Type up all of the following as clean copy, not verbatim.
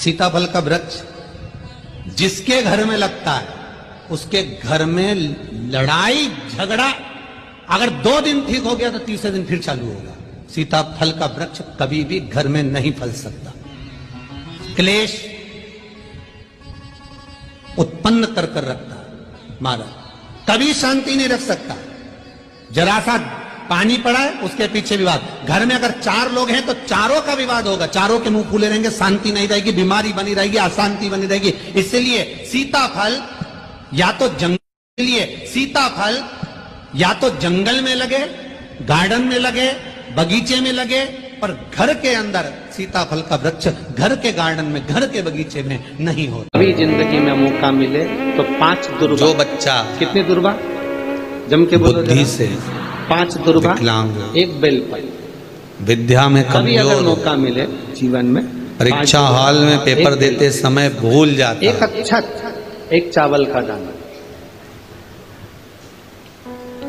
सीताफल का वृक्ष जिसके घर में लगता है उसके घर में लड़ाई झगड़ा अगर 2 दिन ठीक हो गया तो तीसरे दिन फिर चालू होगा। सीताफल का वृक्ष कभी भी घर में नहीं फल सकता, क्लेश उत्पन्न कर रखता महाराज, कभी शांति नहीं रख सकता। जरा सा पानी पड़ा है उसके पीछे विवाद। घर में अगर 4 लोग हैं तो चारों का विवाद होगा, चारों के मुंह खुले रहेंगे, शांति नहीं रहेगी, बीमारी बनी रहेगी, अशांति बनी रहेगी। इसलिए सीताफल या तो जंगल के लिए सीताफल या तो जंगल में लगे, गार्डन में लगे, बगीचे में लगे, पर घर के अंदर सीताफल का वृक्ष घर के गार्डन में, घर के बगीचे में नहीं होता। अभी जिंदगी में मौका मिले तो 5 दुर्बा, जो बच्चा कितने दुर्बा जम के बुद्धि से 5 दुर्बा, विकलांग, 1 बेलपल, विद्या में कभी अगर कमजोर, मौका मिले जीवन में, परीक्षा हॉल में पेपर देते समय भूल जाता, एक अक्षत, 1 चावल का दाना,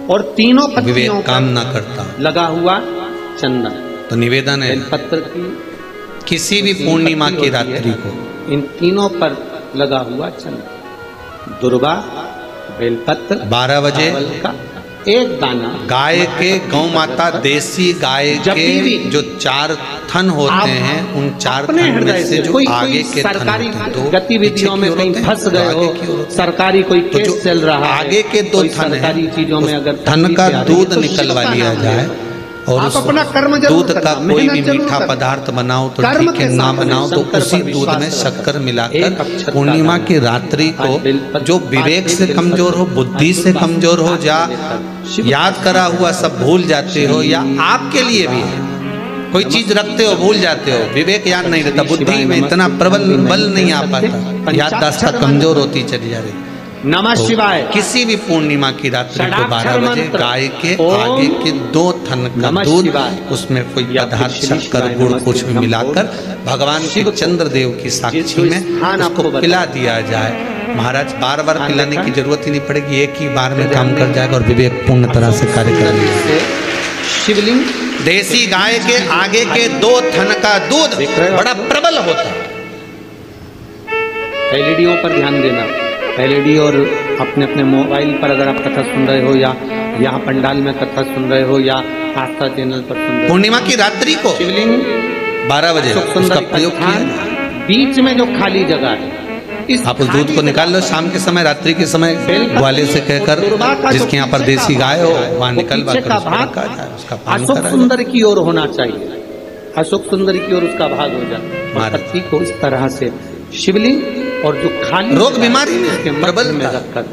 और तीनों पत्तियों विवेक काम ना करता, लगा हुआ चंदन। तो निवेदन है बेलपत्र की किसी भी पूर्णिमा की रात्रि को इन तीनों पर लगा हुआ चंदन, दुर्बा, बेलपत्र, 12 बजे का 1 दाना, गाय के, गौ माता देसी गाय के जो 4 थन होते हैं, उन 4 थन में से जो आगे के सरकारी थन, गतिविधियों में कहीं फंस गए हो, सरकारी कोई केस चल रहा है, आगे के 2 थन सरकारी चीजों में अगर थन का दूध निकलवा लिया जाए और उस दूध का कोई भी मीठा पदार्थ बनाओ तो ठीक है, ना बनाओ तो उसी दूध में शक्कर मिलाकर पूर्णिमा की रात्रि को जो विवेक से कमजोर हो, बुद्धि से कमजोर हो, या याद करा हुआ सब भूल जाते हो, या आपके लिए भी है कोई चीज रखते हो भूल जाते हो, विवेक याद नहीं रहता, बुद्धि में इतना प्रबल बल नहीं आ पाता, याददाश्त कमजोर होती चली जा रही। नमः शिवाय। किसी भी पूर्णिमा की रात्रि को 12 बजे गाय के आगे के 2 थन का दूध, उसमें कोई पदार्थ, शक्कर, गुड़ कुछ भी मिलाकर भगवान शिव चंद्र देव की साक्षी में उसको पिला दिया जाए। महाराज बार बार पिलाने की जरूरत ही नहीं पड़ेगी, एक ही बार में काम कर जाएगा और विवेक पूर्ण तरह से कार्य करेगा। शिवलिंग देसी गाय के आगे के 2 थन का दूध बड़ा प्रबल होता है। एलईडीओ पर ध्यान देना, एलईडी और अपने अपने मोबाइल पर अगर आप कथा सुन रहे हो, या यहाँ पंडाल में कथा सुन रहे हो, या आस्था चैनल पर सुन रहे हो, पूर्णिमा की रात्रि को शिवलिंग 12 बजे उसका प्रयोग किया, बीच में जो खाली जगह है आप उस दूध को निकाल लो, शाम के समय, रात्रि के समय ग्वाले से कहकर जिसके यहाँ पर देसी गाय हो वहाँ निकल अशोक सुंदर की ओर होना चाहिए, अशोक सुंदर की ओर उसका भाग हो जाए को इस तरह से शिवलिंग, और जो खाली रोग बीमारी में प्रबल में रखकर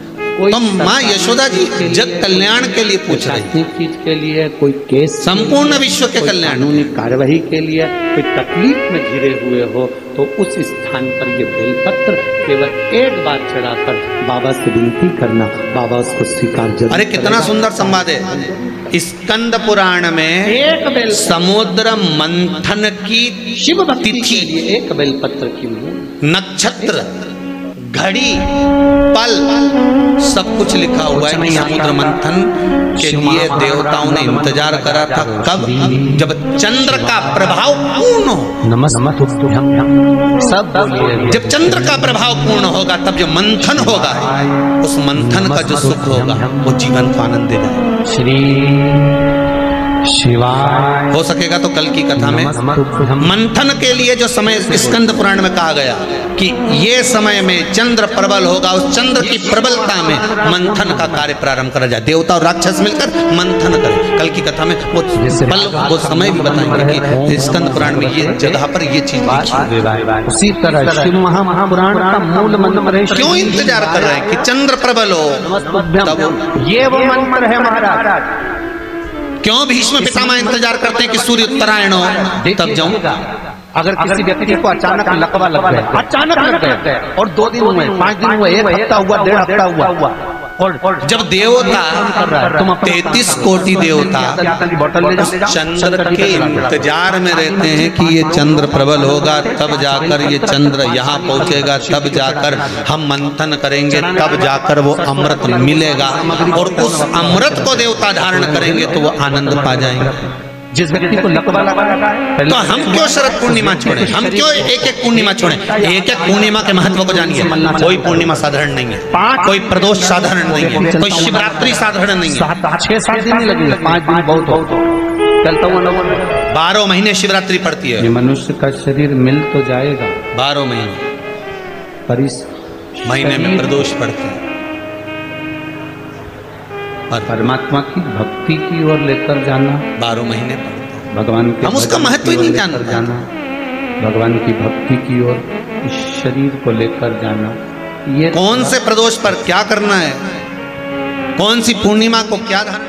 तो माँ यशोदा जी जग कल्याण के लिए पूछ रही, चीज के लिए कोई केस, संपूर्ण विश्व के कल्याण, कानूनी कार्यवाही के लिए, कोई तकलीफ में घिरे हुए हो तो उस स्थान पर ये बेलपत्र केवल 1 बार चढ़ाकर बाबा से विनती करना, बाबा उसको स्वीकार जरूर। अरे कितना सुंदर संवाद है स्कंद पुराण में, समुद्र मंथन की शिव भक्ति तिथि, 1 बेलपत्र की नक्षत्र, घड़ी, पल, सब कुछ लिखा हुआ है। समुद्र मंथन के लिए देवताओं ने इंतजार करा था, कब? जब चंद्र का प्रभाव पूर्ण हो। सब जब चंद्र का प्रभाव पूर्ण होगा तब जो मंथन होगा, उस मंथन का जो सुख होगा वो जीवन को आनंद देगा। श्री शिवाय। हो सकेगा तो कल की कथा में मंथन के लिए जो समय स्कंद पुराण में कहा गया कि ये समय में चंद्र प्रबल होगा, उस चंद्र की प्रबलता में मंथन का कार्य प्रारंभ करा जाए, देवता और राक्षस मिलकर मंथन करें। कल की कथा में वो पल, वो समय भी बताएंगे कि स्कंद पुराण में ये जगह पर ये चीज लिखी। उसी तरह शिव महापुराण का मूल मंत्र, क्यों इंतजार कर रहे हैं कि चंद्र प्रबल हो? ये वो मंत्र है महाराज। क्यों भीष्म पितामह इंतजार करते हैं कि सूर्य उत्तरायण हो तब जाऊं? अगर किसी व्यक्ति को अचानक लकवा लग गया, अचानक लग गया, और 2 दिन हुए, 5 दिन हुए, 1 हफ्ता हुआ, 1.5 हफ्ता हुआ, और जब देवता 33 कोटि देवता चंद्र के इंतजार में रहते हैं कि ये चंद्र प्रबल होगा, तब जाकर ये चंद्र यहाँ पहुँचेगा, तब जाकर हम मंथन करेंगे, तब जाकर वो अमृत मिलेगा, और उस अमृत को देवता धारण करेंगे तो वो आनंद पा जाएंगे। जिस व्यक्ति को लकवा लगा है तो हम क्यों शरद पूर्णिमा छोड़े? हम क्यों एक एक पूर्णिमा छोड़े? एक एक पूर्णिमा के महत्व को जानिए। कोई पूर्णिमा साधारण नहीं है, कोई प्रदोष साधारण नहीं है, कोई शिवरात्रि साधारण नहीं है। 6-7 दिन नहीं लगेंगे, 5 दिन बहुत चलता हुआ 12 महीने शिवरात्रि पड़ती है। ये मनुष्य का शरीर मिल तो जाएगा 12 महीने, पर इस महीने में प्रदोष पड़ते हैं। और परमात्मा की भक्ति की ओर लेकर जाना 12 महीने पड़ते हैं। भगवान के हम उसका महत्व ही नहीं जानते। जाना भगवान की भक्ति की ओर इस शरीर को लेकर जाना, ये कौन से प्रदोष पर क्या करना है, कौन सी पूर्णिमा को क्या धारण,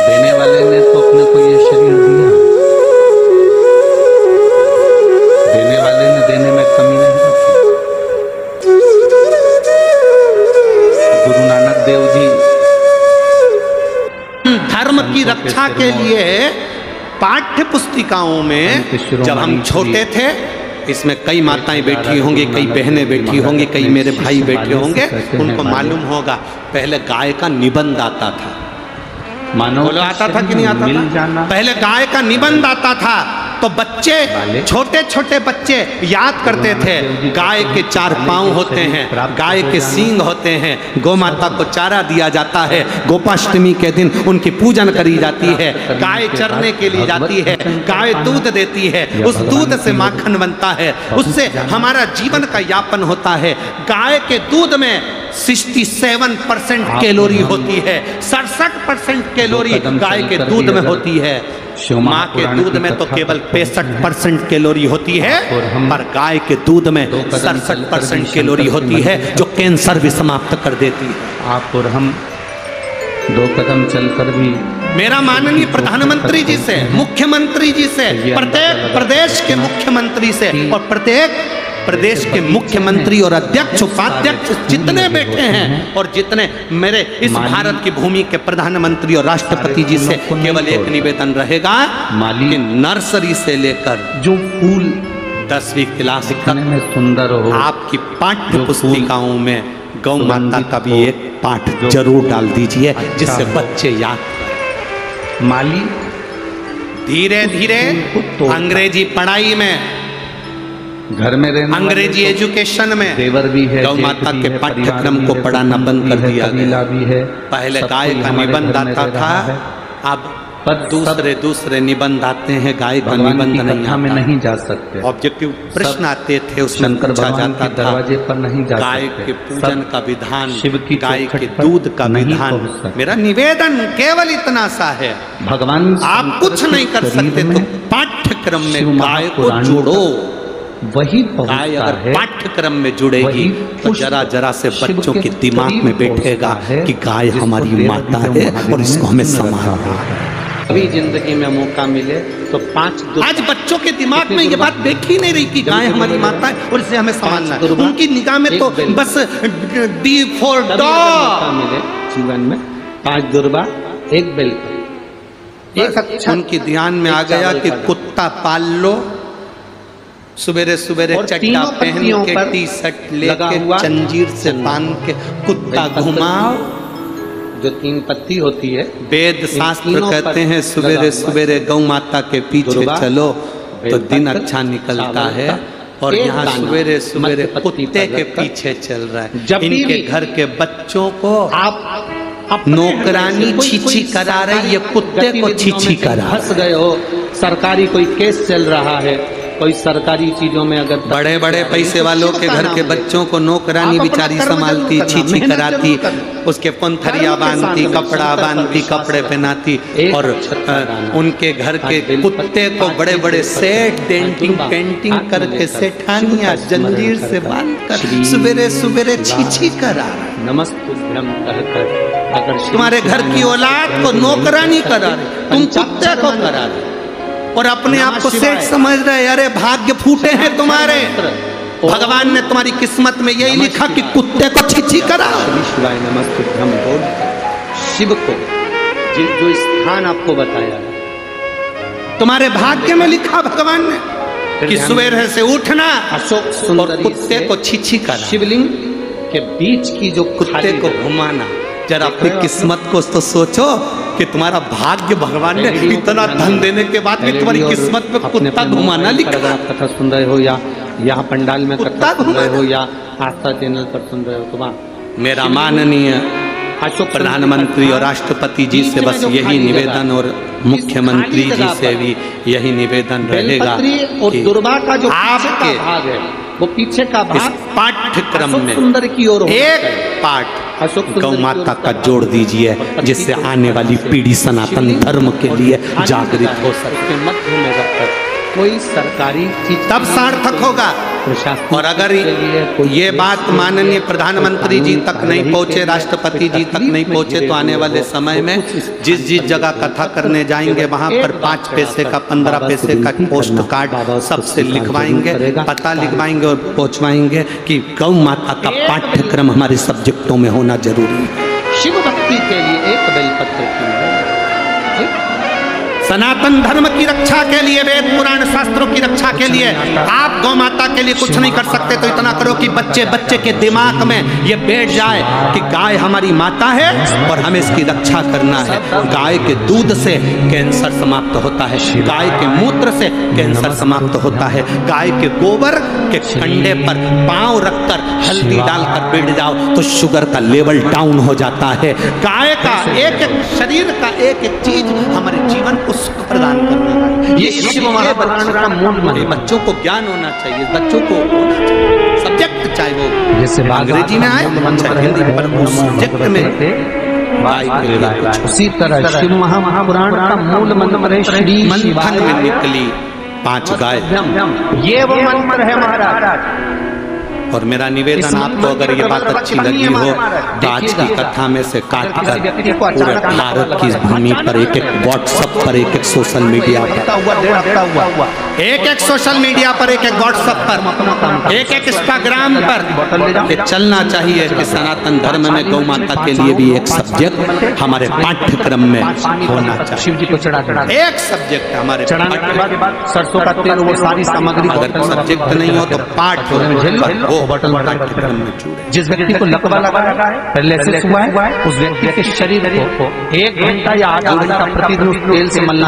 देने वाले ने तो अपने को ये शरीर दिया, देने वाले ने देने में कमी नहीं रखी। गुरु नानक देव जी धर्म की रक्षा के लिए पाठ्य पुस्तिकाओं में जब हम छोटे थे, इसमें कई माताएं बैठी होंगी, कई बहनें बैठी होंगी, कई मेरे भाई बैठे होंगे, उनको मालूम होगा पहले गाय का निबंध आता था। बोलो आता था कि नहीं आता था? पहले गाय का निबंध आता था तो बच्चे, छोटे छोटे बच्चे याद करते थे, गाय के 4 पांव होते हैं, गाय के सींग होते हैं, गौ माता को चारा दिया जाता है, गोपाष्टमी के दिन उनकी पूजन करी जाती है, गाय चरने के लिए जाती है, गाय दूध देती है, उस दूध से माखन बनता है, उससे हमारा जीवन का यापन होता है। गाय के दूध में 67% कैलोरी होती है, 67% कैलोरी गाय के दूध में होती है। माँ के दूध में तो केवल 65% कैलोरी होती है, पर गाय के दूध में 67% कैलोरी होती है, जो कैंसर भी समाप्त कर देती है। आप और हम 2 कदम चलकर भी मेरा माननीय प्रधानमंत्री जी से, मुख्यमंत्री जी से, प्रत्येक प्रदेश के मुख्यमंत्री से और प्रत्येक प्रदेश के मुख्यमंत्री और अध्यक्ष उपाध्यक्ष जितने बैठे हैं और जितने मेरे इस भारत की भूमि के प्रधानमंत्री और राष्ट्रपति जी से केवल एक निवेदन रहेगा कि नर्सरी से लेकर जो फूल 10वीं क्लास दिखने में सुंदर हो, आपकी पाठ्य पुस्तिकाओं में गौ माता का भी एक पाठ जरूर डाल दीजिए, जिससे बच्चे याद। माली धीरे धीरे अंग्रेजी पढ़ाई में, घर में रहने, अंग्रेजी एजुकेशन में देवर भी है, गौ माता के पाठ्यक्रम को पढ़ाना बंद कर दिया गया। भी है, पहले गाय का निबंध आता था, अब दूसरे निबंध आते हैं, गाय का निबंध नहीं नहीं जा सकते। ऑब्जेक्टिव प्रश्न आते थे, उसमें पूछा जाता था दरवाजे पर नहीं जा गाय के पूजन का विधान, गाय के दूध का विधान। मेरा निवेदन केवल इतना सा है, भगवान आप कुछ नहीं कर सकते तो पाठ्यक्रम में गाय को जोड़ो। वही गाय अगर पाठ्यक्रम में जुड़ेगी तो जरा जरा से बच्चों के दिमाग में बैठेगा कि गाय हमारी माता है और इसको हमें संभालना है। अभी जिंदगी में मौका मिले तो 5 आज बच्चों के दिमाग में ये बात देखी नहीं रही कि गाय हमारी माता है और इसे हमें संभालना है। उनकी निगाह में तो बस D for dog मिले जीवन में 5 दुर्बा 1 बेल, एक अच्छा उनकी ध्यान में आ गया कि कुत्ता पाल लो, सवेरे सवेरे चट्टा पहन के टी-शर्ट लेके जंजीर से बांध के कुत्ता घुमाओ। जो 3 पत्ती होती है, वेद शास्त्र कहते हैं सवेरे सवेरे गौ माता के पीछे चलो तो दिन अच्छा निकलता है, और यहाँ सवेरे सवेरे कुत्ते के पीछे चल रहा है। इनके घर के बच्चों को आप नौकरानी छीछी करा रही है, कुत्ते को छीछी करा। फंस गए हो, सरकारी कोई केस चल रहा है, कोई सरकारी चीजों में अगर बड़े बड़े पैसे वालों के घर के बच्चों को नौकरानी बिचारी संभालती, छीछी कराती, उसके पंथरिया बांधती, कपड़ा बांधती, कपड़े पहनाती, और उनके घर के कुत्ते को बड़े बड़े सेट पेंटिंग करके सेठानिया जंजीर से बांधकर सवेरे सवेरे छीछी करा। नमस्तुभ्यम कहकर अगर तुम्हारे घर की औलाद को नौकरानी करा रहे, तुम कुत्ते को करा रहे और अपने आप को सेठ समझ रहे। अरे भाग्य फूटे हैं तुम्हारे, भगवान ने तुम्हारी किस्मत में यही लिखा कि कुत्ते को छीछी करा। शिवाय नमस्तुभ्यम बोल शिव को जो स्थान आपको बताया तुम्हारे भाग्य में लिखा भगवान ने कि सवेरे से उठना और कुत्ते को छीछी करा। शिवलिंग के बीच की जो कुत्ते को घुमाना, जरा अपनी किस्मत को तो सोचो कि तुम्हारा भाग्य भगवान ने इतना धन देने के बाद भी तुम्हारी किस्मत में कुत्ता घुमाना लिखा। कथा सुन रहे हो या यहाँ पंडाल में कथा सुन रहे हो या आस्था चैनल पर सुन रहे हो, तुम्हारा मेरा माननीय प्रधानमंत्री और राष्ट्रपति जी से बस यही निवेदन और मुख्यमंत्री जी से भी यही निवेदन रहेगा कि दुर्गा का जो आपके भाग है वो पीछे का भाग पाठ्यक्रम में सुंदर की ओर एक पाठ गौ माता का जोड़ दीजिए, जिससे आने वाली पीढ़ी सनातन धर्म के लिए जागृत हो सके। मध्य में रखकर कोई सरकारी चीज तब सार्थक होगा। और अगर ये बात माननीय प्रधानमंत्री जी तक नहीं पहुंचे, राष्ट्रपति जी तक नहीं पहुंचे, तो आने वाले समय में जिस जगह कथा करने जाएंगे वहां पर 5 पैसे का 15 पैसे का पोस्ट कार्ड सबसे लिखवाएंगे, पता लिखवाएंगे और पहुंचवाएंगे कि गौ माता का पाठ्यक्रम हमारे सब्जेक्टों में होना जरूरी है। शिव भक्ति के लिए एक बेलपत्र की सनातन धर्म की रक्षा के लिए, वेद पुराण शास्त्रों की रक्षा के लिए आप गौ माता के लिए कुछ नहीं कर सकते तो इतना करो कि बच्चे के दिमाग में ये बैठ जाए कि गाय हमारी माता है और हमें इसकी रक्षा करना है। गाय के दूध से कैंसर समाप्त होता है, गाय के मूत्र से कैंसर समाप्त होता है, गाय के गोबर के कंडे पर पांव रखकर हल्दी डालकर बैठ जाओ तो शुगर का लेवल डाउन हो जाता है। गाय का एक एक शरीर का एक एक चीज हमारे जीवन को सुख प्रदान करने वाला, ये शिव महापुराण का मूल मंत्र। बच्चों को ज्ञान होना चाहिए, बच्चों को होना चाहिए सब्जेक्ट, चाहे वो जैसे अंग्रेजी में आए चाहे हिंदी में, पर उस सब्जेक्ट में उसी तरह शिव महापुराण का मूल मंत्र है श्री मंथन में निकली 5 गाय, ये वो मंत्र है महाराज। और मेरा निवेदन आपको अगर ये बात अच्छी लगी हो तो आज की कथा में से काट कर पूरे भारत की भूमि पर एक एक व्हाट्सएप पर, एक एक सोशल मीडिया पर, एक एक सोशल मीडिया पर, एक एक व्हाट्सएप पर, एक एक इंस्टाग्राम पर ये चलना चाहिए कि सनातन धर्म में गौ माता के लिए भी एक सब्जेक्ट हमारे पाठ्यक्रम में होना चाहिए। शिव जी को चढ़ा एक सब्जेक्ट हमारे सरसों का तेल, वो सारी सामग्री, अगर सब्जेक्ट नहीं हो तो पाठ हो पाठ्यक्रम में जुड़े। जिस व्यक्ति को लकवा लगा है, पैरालिसिस हुआ है, उस व्यक्ति के शरीर को 1 घंटा या आधा घंटा प्रतिदिन तेल से मलना